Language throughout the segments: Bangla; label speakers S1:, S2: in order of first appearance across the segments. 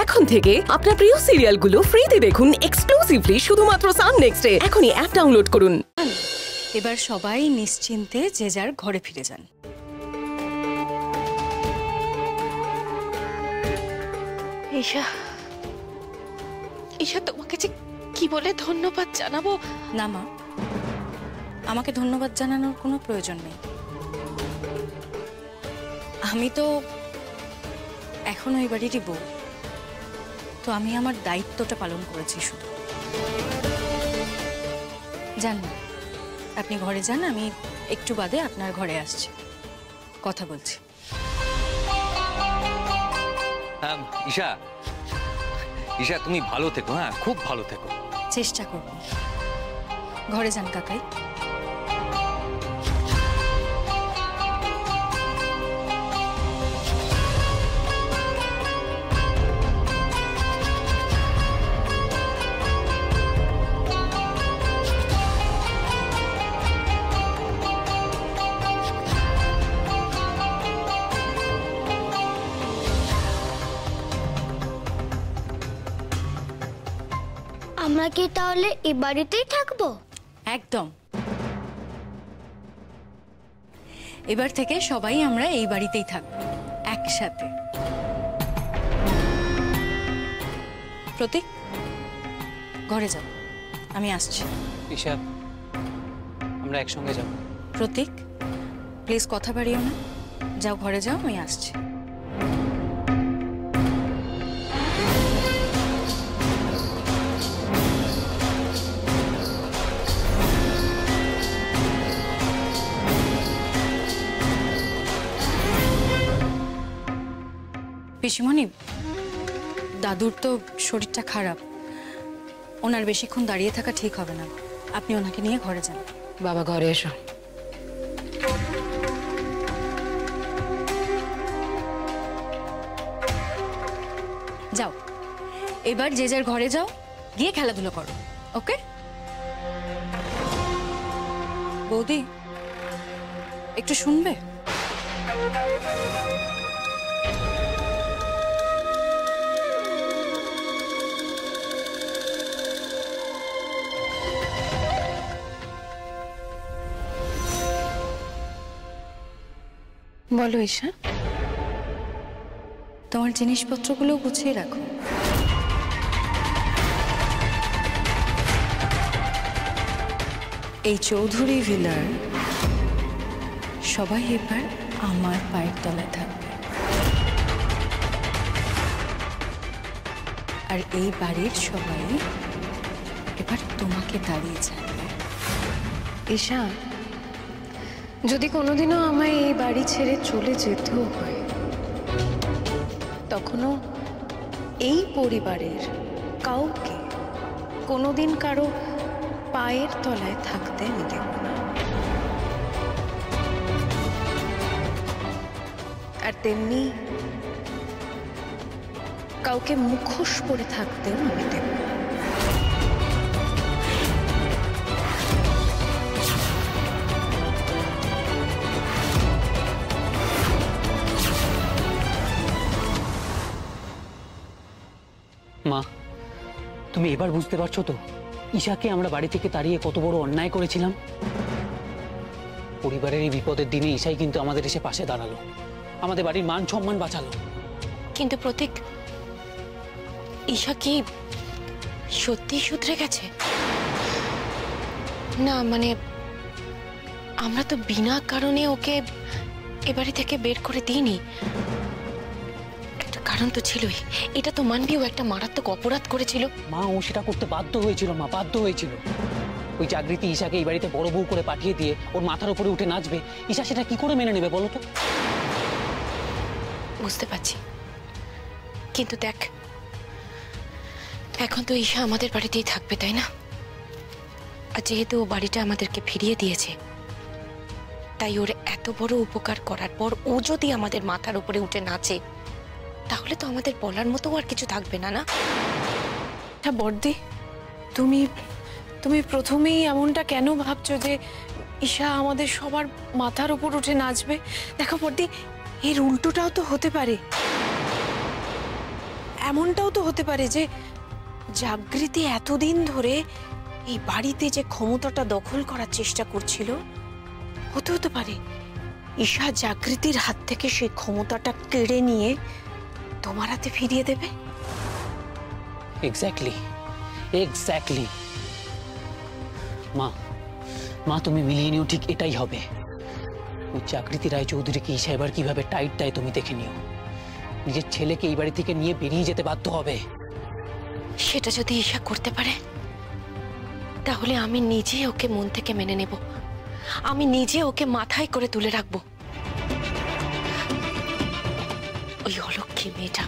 S1: এখন থেকে আপনার প্রিয় সিরিয়ালগুলো ফ্রিতে দেখুন এক্সক্লুসিভলি শুধুমাত্র সান নেক্সটে। এখনই অ্যাপ ডাউনলোড করুন।
S2: এবার সবাই নিশ্চিন্তে যে যার ঘরে ফিরে যান।
S3: ঈশা, ঈশা তোমাকে যে কি বলে ধন্যবাদ জানাবো।
S2: না মা, আমাকে ধন্যবাদ জানানোর কোনো প্রয়োজন নেই। আমি তো এখন ওই বাড়িরই বউ, তো আমি আমার দায়িত্বটা পালন করেছি শুধু। যান না, আপনি ঘরে যান, আমি একটু বাদে আপনার ঘরে আসছি, কথা বলছি।
S4: ঈশা, ঈশা তুমি ভালো থেকো, হ্যাঁ খুব ভালো থেকো।
S2: চেষ্টা করব। ঘরে যান কাকাই।
S5: আমরা কি তাহলে এই বাড়িতেই থাকবো?
S2: একদম। এবার থেকে সবাই আমরা এই বাড়িতেই থাকবো একসাথে। প্রতীক, ঘরে যাও, আমি আসছি।
S6: ঈশা, আমরা একসঙ্গে যাব।
S2: প্রতীক, প্লিজ কথা বাড়িও না, যাও ঘরে যাও, আমি আসছি। পিসিমণি, দাদুর তো শরীরটা খারাপ, ওনার বেশিক্ষণ দাঁড়িয়ে থাকা ঠিক হবে না, আপনি ওনাকে নিয়ে ঘরে যান।
S7: বাবা ঘরে এসো।
S2: যাও, এবার যে যার ঘরে যাও, গিয়ে খেলাধুলো করো, ওকে? বৌদি, একটু শুনবে?
S7: বলো ঈশা।
S2: তোমার জিনিসপত্রগুলো গুছিয়ে রাখো। এই চৌধুরী ভিলার সবাই এবার আমার পায়ের তলায় থাকবে, আর এই বাড়ির সবাই এবার তোমাকে দাঁড়িয়ে যাবে।
S7: ঈশা, যদি কোনোদিনও আমায় এই বাড়ি ছেড়ে চলে যেতেও হয়, তখনও এই পরিবারের কাউকে কোনোদিন কারো পায়ের তলায় থাকতে আমি দেব না। আর তেমনি কাউকে মুখোশ পরে থাকতেও আমি দেব না।
S6: মা, তুমি এবার বুঝতে পারছো তো ঈশাকে আমরা বাড়ি থেকে তাড়িয়ে কত বড় অন্যায় করেছিলাম? পরিবারের এই বিপদের দিনে ঈশাই কিন্তু আমাদের এসে পাশে দাঁড়ালো, আমাদের বাড়ির মান সম্মান বাঁচালো।
S3: কিন্তু প্রতীক, ঈশা কি সত্যি শুধরে গেছে? না মানে আমরা তো বিনা কারণে ওকে এ বাড়ি থেকে বের করে দিইনি, একটা কারণ তো ছিলই। এটা তো মানবি ও একটা মারাত্মক অপরাধ করেছিল।
S6: মা, ও সেটা করতে বাধ্য হয়েছিল, মা বাধ্য হয়েছিল। ওই জাগৃতি ঈশাকে এই বাড়িতে বড় বউ করে পাঠিয়ে দিয়ে ওর মাথার উপরে উঠে নাচবে, ঈশা সেটা কি করে মেনে নেবে বলো তো?
S3: বুঝতে পারছি, কিন্তু দেখ এখন তো ঈশা আমাদের বাড়িতেই থাকবে, তাই না? আর যেহেতু ও বাড়িটা আমাদেরকে ফিরিয়ে দিয়েছে, তাই ওর এত বড় উপকার করার পর ও যদি আমাদের মাথার উপরে উঠে নাচে, তাহলে তো আমাদের বলার মতো আর কিছু থাকবে না। না
S8: বড়দি, তুমি তুমি প্রথমেই এমনটা কেন ভাবছো যে ঈশা আমাদের সবার মাথার উপর উঠে নাচবে? দেখো বড়দি, এর উল্টোটাও তো হতে পারে। এমনটাও তো হতে পারে যে জাগৃতি এতদিন ধরে এই বাড়িতে যে ক্ষমতাটা দখল করার চেষ্টা করছিল, হতে পারে ঈশা জাগৃতির হাত থেকে সেই ক্ষমতাটা কেড়ে নিয়ে তোমার হাতে ফিরিয়ে দেবে।
S6: Exactly, exactly. মা, মা তুমি মিলিয়ে নিও, ঠিক এটাই হবে। ওই জাগৃতি রায়চৌধুরীকে ঈশা এবার কিভাবে টাইট দেয় তুমি দেখে নিও। নিজের ছেলেকে এই বাড়ি থেকে নিয়ে বেরিয়ে যেতে বাধ্য হবে।
S3: সেটা যদি ঈশা করতে পারে, তাহলে আমি নিজে ওকে মন থেকে মেনে নেব। আমি নিজে ওকে মাথায় করে তুলে রাখবো। ওই অলক্ষী মেয়েটা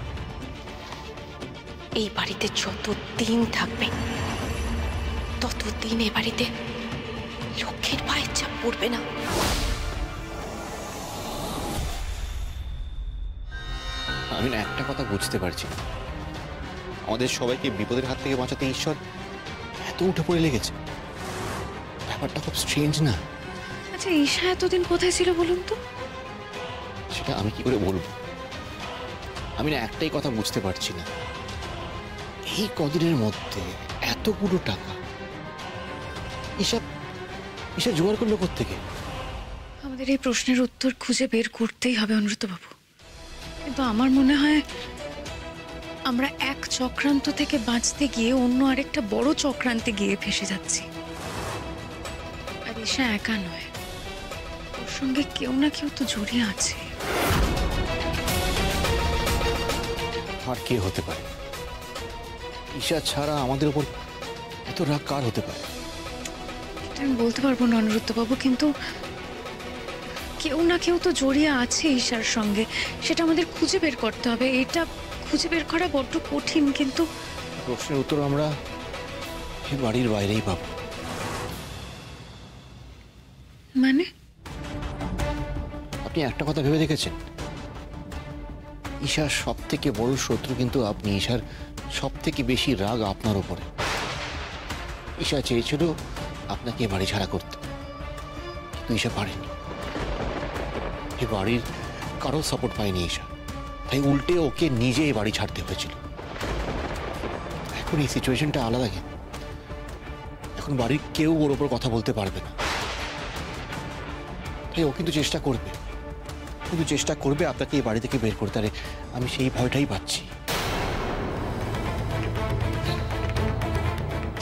S3: এই বাড়িতে যতদিন থাকবে, ততদিন এ বাড়িতে লক্ষ্মীর পায়ের চাপ পড়বে না।
S9: আমি না একটা কথা বুঝতে পারছি না, আমাদের সবাইকে বিপদের হাত থেকে বাঁচাতে ঈশ্বর এত উঠে পড়ে লেগেছে। ব্যাপারটা খুব স্ট্রেঞ্জ না?
S7: আচ্ছা, ঈশা এতদিন কোথায় ছিল বলুন তো?
S9: সেটা আমি কি করে বলবো? আমি না একটাই কথা বুঝতে পারছি না, এই কদিনের মধ্যে এতগুলো টাকা ঈশা জোগাড় করলো কোত্থেকে?
S7: আমাদের এই প্রশ্নের উত্তর খুঁজে বের করতেই হবে অনুব্রতবাবু। কিন্তু আমার মনে হয় আমরা এক চক্রান্ত থেকে বাঁচতে গিয়ে অন্য আরেকটা বড় চক্রান্তে গিয়ে ফেসে যাচ্ছি। আর ঈশা একা নয়, ওর সঙ্গে কেউ না কেউ তো জড়িয়ে আছে।
S9: আর কে হতে পারে? ঈশা ছাড়া আমাদের উপর এত রাগ কার হতে পারে?
S7: এটা আমি বলতে পারবো না অনুব্রতবাবু, কিন্তু কেউ না কেউ তো জড়িয়ে আছে ঈশার সঙ্গে। সেটা আমাদের খুঁজে বের করতে হবে। এটা খুঁজে বের করা বড্ড কঠিন, কিন্তু
S9: প্রশ্নের উত্তর আমরা এই বাড়ির বাইরেই পাবো।
S7: মানে
S9: আপনি একটা কথা ভেবে দেখেছেন, ঈশার সব থেকে বড় শত্রু কিন্তু আপনি। ঈশার সব থেকে বেশি রাগ আপনার উপরে। ঈশা চেয়েছিল আপনাকে বাড়ি ছাড়া করতে, কিন্তু ঈশা পারেনি। এই বাড়ির কারো সাপোর্ট পায়নি ঈশা, তাই উল্টে ওকে নিজে এই বাড়ি ছাড়তে হয়েছিল। এখন এই সিচুয়েশনটা আলাদা। এখন বাড়ির কেউ ওর ওপর কথা বলতে পারবে না, তাই ও কিন্তু চেষ্টা করবে আপনাকে এই বাড়ি থেকে বের করতে। আরে আমি সেই ভয়টাই পাচ্ছি।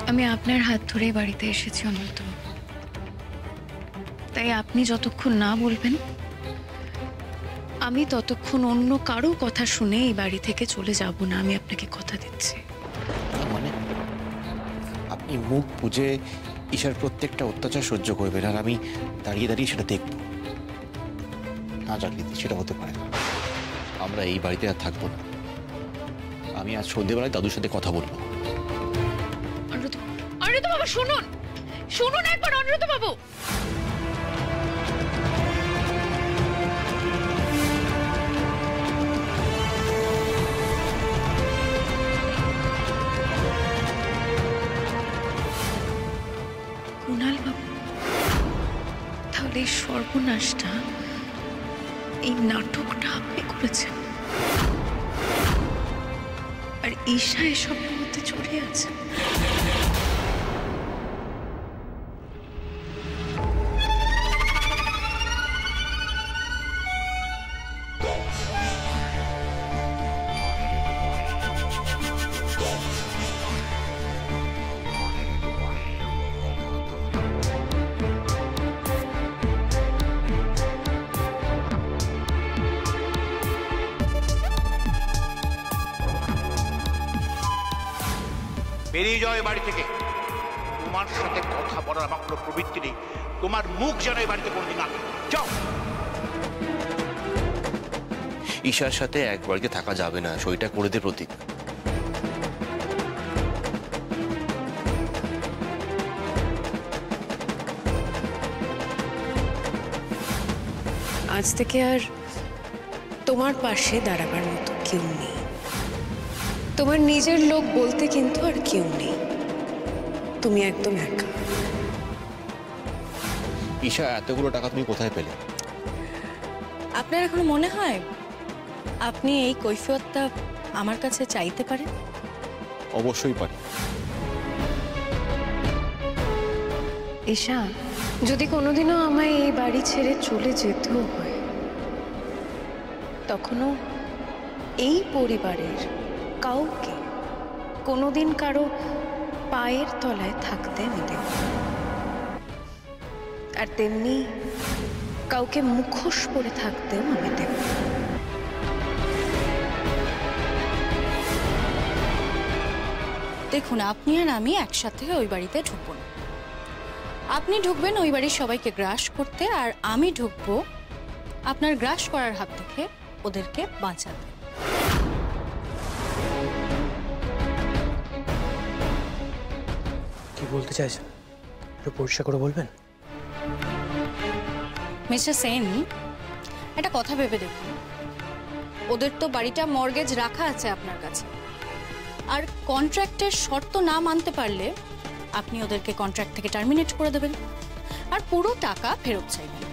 S7: আমি আপনার হাত ধরে বাড়িতে এসেছি অনুব্রতবাবু, তাই আপনি যতক্ষণ না বলবেন আমি ততক্ষণ অন্য কারো কথা শুনে এই বাড়ি থেকে চলে যাব না। আমি আপনাকে কথা দিচ্ছি।
S9: মানে আপনি মুখ বুঝে ঈশার প্রত্যেকটা অত্যাচার সহ্য করবেন, আর আমি দাঁড়িয়ে দাঁড়িয়ে সেটা দেখব? না জাগৃতি, সেটা হতে পারে না। আমরা এই বাড়িতে আর থাকবো না। আমি আজ সন্ধ্যেবেলায় দাদুর সাথে কথা বলবো।
S7: অনুব্রতবাবু শুনুন, শুনুন একবার অনুব্রতবাবু। কুণাল বাবু, তাহলে এই সর্বনাশটা, এই নাটকটা আপনি করেছেন, আর ঈশা এসবের মধ্যে জড়িয়ে আছে।
S10: বেরিয়ে যাও এই বাড়ি থেকে। তোমার সাথে কথা বলার আমার কোনো প্রবৃত্তি নেই। তোমার মুখ যেন এই বাড়িতে কোনদিন না। যাও।
S9: ঈশার সাথে এক বাড়িতে থাকা যাবে না, সইটা করে দে প্রতীক।
S7: আজ থেকে আর তোমার পাশে দাঁড়াবার মতো কেউ নেই। তোমার নিজের লোক বলতে কিন্তু আর কেউ নেই। তুমি একদম একা।
S9: ঈশা, এতগুলো টাকা তুমি কোথায় পেলে?
S2: আপনার এখনো মনে হয় আপনি এই কৈফিয়তটা আমার কাছে চাইতে পারেন?
S11: অবশ্যই পারি।
S7: ঈশা, যদি কোনোদিনও আমায় এই বাড়ি ছেড়ে চলে যেতেও হয়, তখনও এই পরিবারের কাউকে কোনোদিন কারো পায়ের তলায় থাকতে আমি দেব না। আর তেমনি কাউকে মুখোশ পরে থাকতেও আমি দেব না।
S2: দেখুন, আপনি আর আমি একসাথে ওই বাড়িতে ঢুকবো না। আপনি ঢুকবেন ওই বাড়ির সবাইকে গ্রাস করতে, আর আমি ঢুকবো আপনার গ্রাস করার হাত থেকে ওদেরকে বাঁচাতে।
S12: কি বলতে চাইছেন একটু পরিষ্কার করে বলবেন?
S2: মিস্টার সেন, একটা কথা ভেবে দেখুন, ওদের তো বাড়িটা মর্গেজ রাখা আছে আপনার কাছে, আর কন্ট্রাক্টের শর্ত না মানতে পারলে আপনি ওদেরকে কন্ট্রাক্ট থেকে টার্মিনেট করে দেবেন আর পুরো টাকা ফেরত চাইবেন।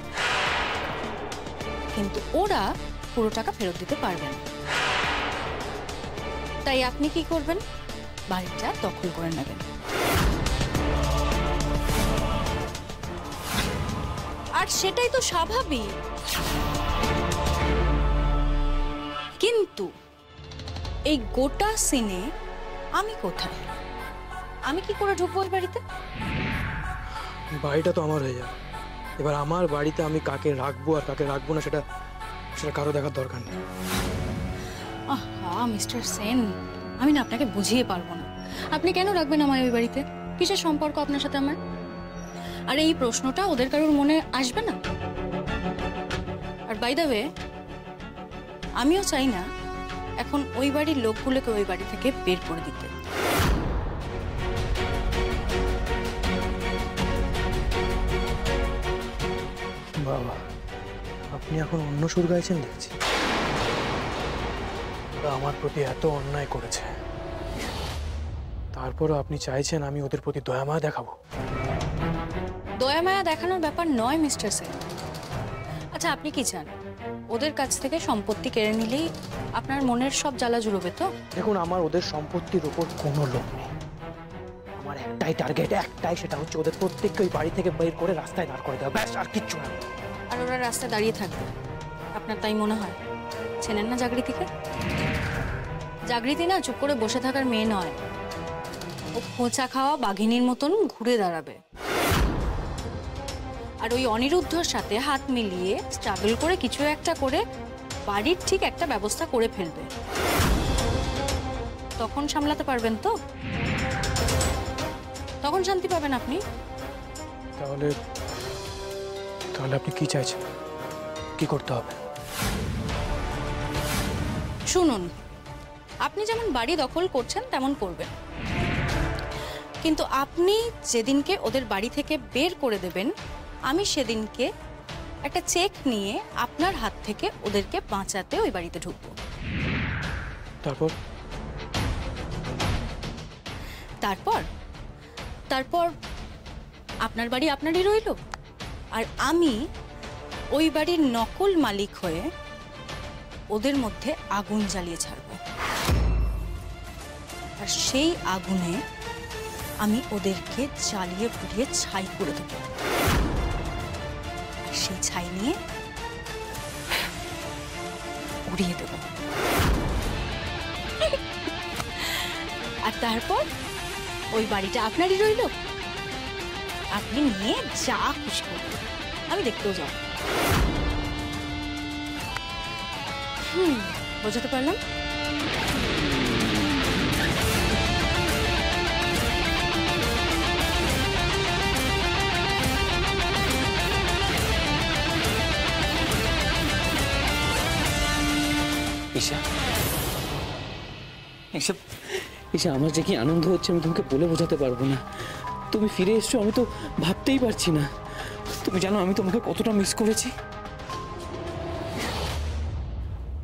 S2: কিন্তু ওরা পুরো টাকা ফেরত দিতে পারবে না। তাই আপনি কি করবেন? বাড়িটা দখল করে নেবেন। আর সেটাই তো স্বাভাবিক। কিন্তু এই গোটা সিনে আমি কোথায়? আমি কি করে ঢুকবো ওই বাড়িতে?
S12: বাড়িটা তো আমার হয়ে যাবে। এবার আমার বাড়িতে আমি কাকে রাখবো আর কাকে রাখবো না সেটা সেটা কারো দেখার দরকার নেই।
S2: আহা মিস্টার সেন, আমি না আপনাকে বুঝিয়ে পারবো না। আপনি কেন রাখবেন আমার ওই বাড়িতে? কিসের সম্পর্ক আপনার সাথে আমার? আর এই প্রশ্নটা ওদের কারোর মনে আসবে না। আর বাই দ্য ওয়ে, আমিও চাই না এখন ওই বাড়ির লোকগুলোকে ওই বাড়ি থেকে বের করে দিতে।
S12: বাবা, আপনি এখন অন্য সুর গাইছেন দেখছি। ওরা আমার প্রতি এত অন্যায় করেছে, তারপরও আপনি চাইছেন আমি ওদের প্রতি দয়ামায়া দেখাবো?
S2: দয়ামায়া দেখানোর ব্যাপার নয় মিস্টার সেন। আচ্ছা, আপনি কি চান ওদের কাছ থেকে সম্পত্তি কেড়ে নিলেই আপনার মনের সব জ্বালা জুড়বে তো?
S12: দেখুন, আমার ওদের সম্পত্তির উপর কোনো লোভ নেই। আমার একটাই টার্গেট, একটাই, সেটা হচ্ছে ওদের প্রত্যেককে ওই বাড়ি থেকে বের করে রাস্তায় দাঁড় করে দেওয়া, ব্যাস, আর কিচ্ছু না।
S2: আর ওরা রাস্তায় দাঁড়িয়ে থাকবে আপনার তাই মনে হয়? চেনেন না জাগৃতিকে? জাগৃতি না চুপ করে বসে থাকার মেয়ে নয়। ও খোঁচা খাওয়া বাঘিনীর মতন ঘুরে দাঁড়াবে, আর ওই অনিরুদ্ধর সাথে হাত মিলিয়ে স্ট্রাগল করে কিছু একটা করে বাড়ির ঠিক একটা ব্যবস্থা করে ফেলবে। তখন সামলাতে পারবেন তো? তখন শান্তি পাবেন আপনি।
S12: তাহলে তাহলে আপনি কি চাইছেন? কি করতে হবে?
S2: শুনুন, আপনি যেমন বাড়ি দখল করছেন তেমন করবেন, কিন্তু আপনি যেদিনকে ওদের বাড়ি থেকে বের করে দেবেন, আমি সেদিনকে একটা চেক নিয়ে আপনার হাত থেকে ওদেরকে বাঁচাতে ওই বাড়িতে ঢুকবো।
S12: তারপর?
S2: তারপর তারপর আপনার বাড়ি আপনারই রইল, আর আমি ওই বাড়ির নকল মালিক হয়ে ওদের মধ্যে আগুন জ্বালিয়ে ছাড়ব। আর সেই আগুনে আমি ওদেরকে জ্বালিয়ে পুড়িয়ে ছাই করে দেব। আর সেই ছাই নিয়ে উড়িয়ে দেব। আর তারপর ওই বাড়িটা আপনারই রইল, আপনি নিয়ে যা খুশি করবেন, আমি দেখতেও যাব। বোঝাতে পারলাম?
S6: ঈশা, ঈশা, ঈশা, আমার যে কি আনন্দ হচ্ছে আমি তোমাকে বলে বোঝাতে পারবো না। তুমি ফিরে এসছো, আমি তো ভাবতেই পারছি না। তুমি জানো আমি তোমাকে কতটা মিস করেছি।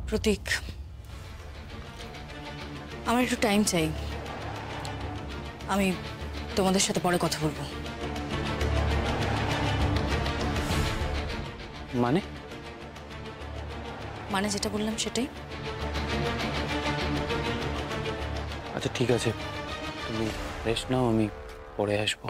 S2: প্রতীক, আমার একটু টাইম চাই। আমি তোমাদের সাথে পরে কথা বলবো।
S6: মানে?
S2: মানে যেটা বললাম সেটাই।
S6: আচ্ছা ঠিক আছে, তুমি রেস্ট নাও, আমি পরে আসবো।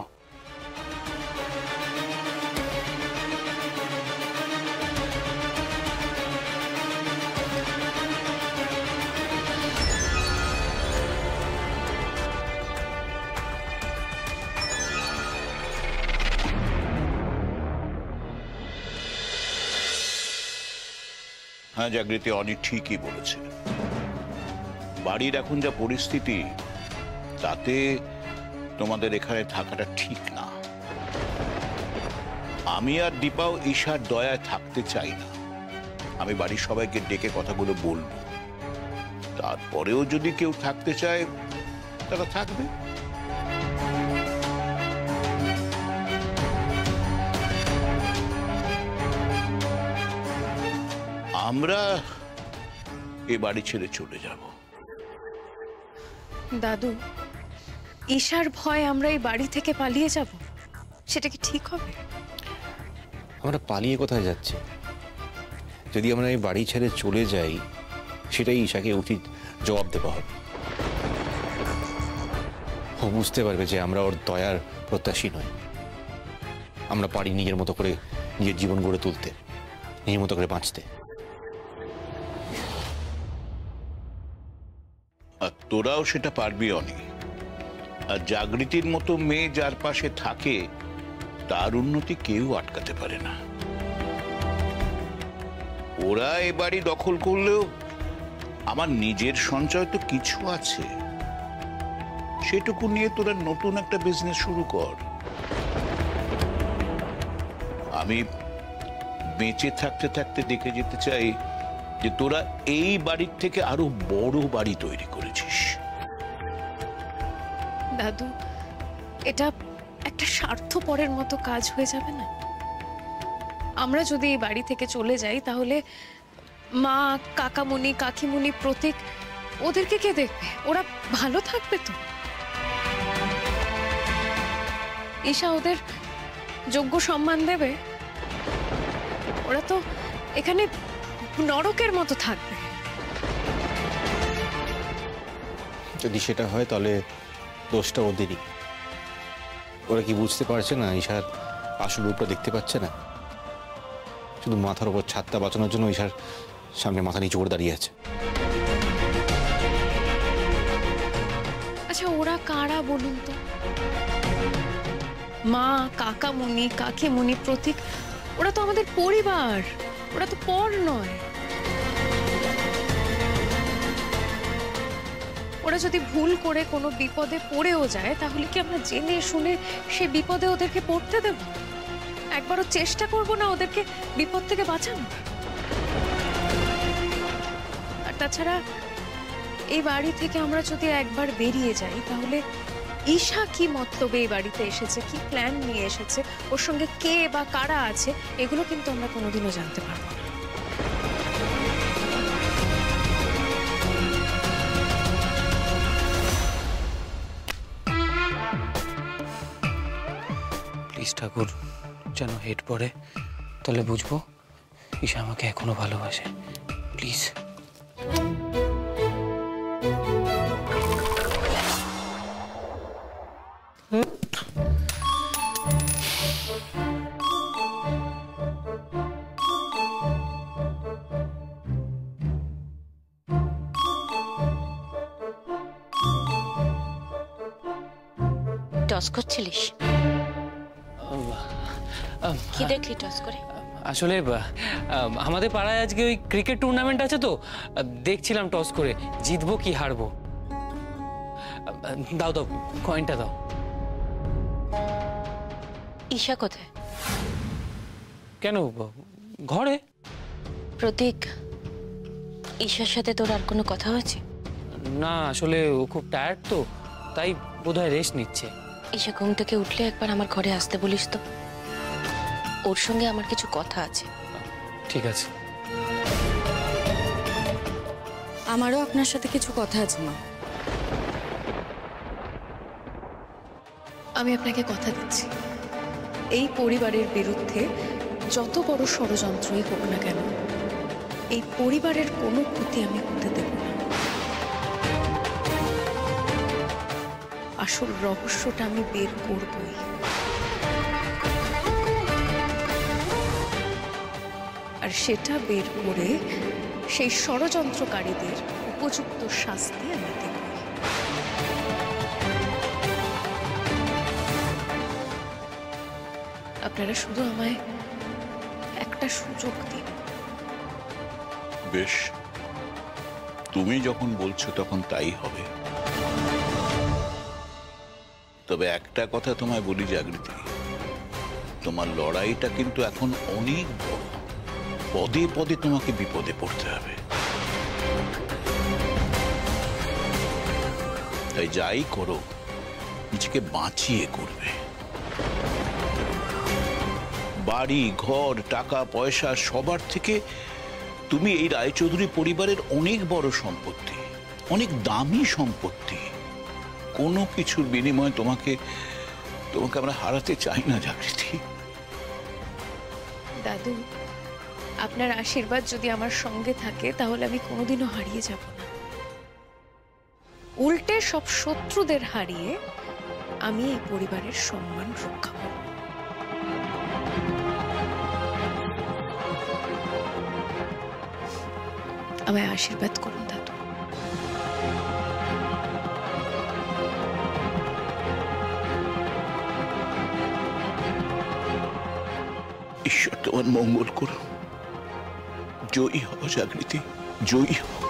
S10: হ্যাঁ জাগৃতি অনেক ঠিকই বলেছে। বাড়ির এখন যা পরিস্থিতি, তাতে তোমাদের এখানে থাকাটা ঠিক না। আমি আর দীপাও ঈশার দয়ায় থাকতে চাই না। আমি বাড়ির সবাইকে ডেকে কথাগুলো বলবো, তারপরেও যদি কেউ থাকতে চায় তারা থাকবে। আমরা এ বাড়ি ছেড়ে চলে যাব।
S7: দাদু, ঈশার ভয় আমরা এই বাড়ি থেকে পালিয়ে যাব, সেটা কি ঠিক হবে?
S9: আমরা পালিয়ে কোথায় যাচ্ছি? যদি আমরা এই বাড়ি ছেড়ে চলে যাই, সেটাই ঈশাকে উচিত জবাব দেওয়া হবে। ও বুঝতে পারবে যে আমরা ওর দয়ার প্রত্যাশী নই। আমরা পারি নিজের মতো করে নিজের জীবন গড়ে তুলতে, নিজের মতো করে বাঁচতে।
S10: আর তোরাও সেটা পারবি অনেক। আর জাগৃতির মতো মেয়ে যার পাশে থাকে, তার উন্নতি কেউ আটকাতে পারে না। ওরা এ বাড়ি দখল করলেও আমার নিজের সঞ্চয় তো কিছু আছে, সেটুকু নিয়ে তোরা নতুন একটা বিজনেস শুরু কর। আমি বেঁচে থাকতে থাকতে দেখে যেতে চাই যে তোরা এই বাড়ির থেকে আরো বড় বাড়ি তৈরি করেছিস।
S7: দাদু, এটা একটা স্বার্থপরের মতো কাজ হয়ে যাবে না? আমরা যদি এই বাড়ি থেকে চলে যাই, তাহলে মা, কাকামণি, কাকিমণি, প্রতীক, ওদেরকে কে দেখবে? ওরা ভালো থাকবে তো? ঈশা ওদের যোগ্য সম্মান দেবে? ওরা তো এখানে নরকের মতো থাকবে।
S9: যদি সেটা হয় তাহলে দোষটা ওদেরই। ওরা কি বুঝতে পারছে না? ঈশার আসল রূপটা দেখতে পাচ্ছে না? শুধু মাথার উপর ছাদটা বাঁচানোর জন্য ঈশার সামনে মাথা নিচু করে দাঁড়িয়ে আছে।
S7: আচ্ছা, ওরা কারা বলুন তো? মা, কাকামণি, কাকিমণি, প্রতীক, ওরা তো আমাদের পরিবার, ওরা তো পর নয়। ওরা যদি ভুল করে কোনো বিপদে পড়েও যায়, তাহলে কি আমরা জেনে শুনে সে বিপদে ওদেরকে পড়তে দেব? একবারও চেষ্টা করব না ওদেরকে বিপদ থেকে বাঁচানো? আর তাছাড়া এই বাড়ি থেকে আমরা যদি একবার বেরিয়ে যাই, তাহলে ঈশা কি মতলবে এই বাড়িতে এসেছে, কি প্ল্যান নিয়ে এসেছে, ওর সঙ্গে কে বা কারা আছে, এগুলো কিন্তু আমরা কোনোদিনও জানতে পারবো না।
S6: প্লিজ ঠাকুর, যেন হেড পড়ে, তাহলে বুঝবো ঈশা আমাকে এখনো ভালোবাসে। প্লিজ।
S3: টস করছিলিস? কি দেখলি টস করে?
S6: আসলে আমাদের পাড়ায় আজকে ওই ক্রিকেট টুর্নামেন্ট আছে, তো দেখছিলাম টস করে জিতবো কি হারবো। দাও দাও, কয়েনটা দাও।
S3: ঈশা কোথায়?
S6: কেন, ঘরে।
S3: প্রতীক, ঈশার সাথে তোর আর কোনো কথা হয়েছে?
S6: না, আসলে ও খুব টায়ার্ড তো, তাই বোধহয় রেস্ট নিচ্ছে।
S3: ঈশা ঘুম থেকে উঠলে একবার আমার ঘরে আসতে বলিস তো, ওর সঙ্গে আমার কিছু কথা আছে।
S6: ঠিক আছে।
S2: আমারও আপনার সাথে কিছু কথা আছে মা।
S7: আমি আপনাকে কথা দিচ্ছি, এই পরিবারের বিরুদ্ধে যত বড় ষড়যন্ত্রই হোক না কেন, এই পরিবারের কোনো ক্ষতি আমি হতে দেব না। আসল রহস্যটা আমি বের করবই। আর সেটা বের করে সেই ষড়যন্ত্রকারীদের উপযুক্ত শাস্তি আমি দেব। আপনারা শুধু আমায় একটা সুযোগ দিন।
S10: বেশ, তুমি যখন বলছো তখন তাই হবে। তবে একটা কথা তোমায় বলি জাগৃতি, তোমার লড়াইটা কিন্তু এখন অনেক বড়। পদে পদে তোমাকে বিপদে পড়তে হবে। তাই যাই করো নিজেকে বাঁচিয়ে করবে। বাড়ি ঘর টাকা পয়সা সবার থেকে তুমি এই রায়চৌধুরী পরিবারের অনেক বড় সম্পত্তি, অনেক দামি সম্পত্তি। কোনো কিছুর বিনিময়ে তোমাকে আমরা হারাতে চাই না জাগৃতি।
S7: দাদু, আপনার আশীর্বাদ যদি আমার সঙ্গে থাকে তাহলে আমি কোনোদিনও হারিয়ে যাব না। উল্টে সব শত্রুদের হারিয়ে আমি এই পরিবারের সম্মান রক্ষা করব। আমায় আশীর্বাদ করুন দাদু।
S10: ঈশ্বর তোমার মঙ্গল করুন। জয়ী হও জাগৃতি, জয়ী হও।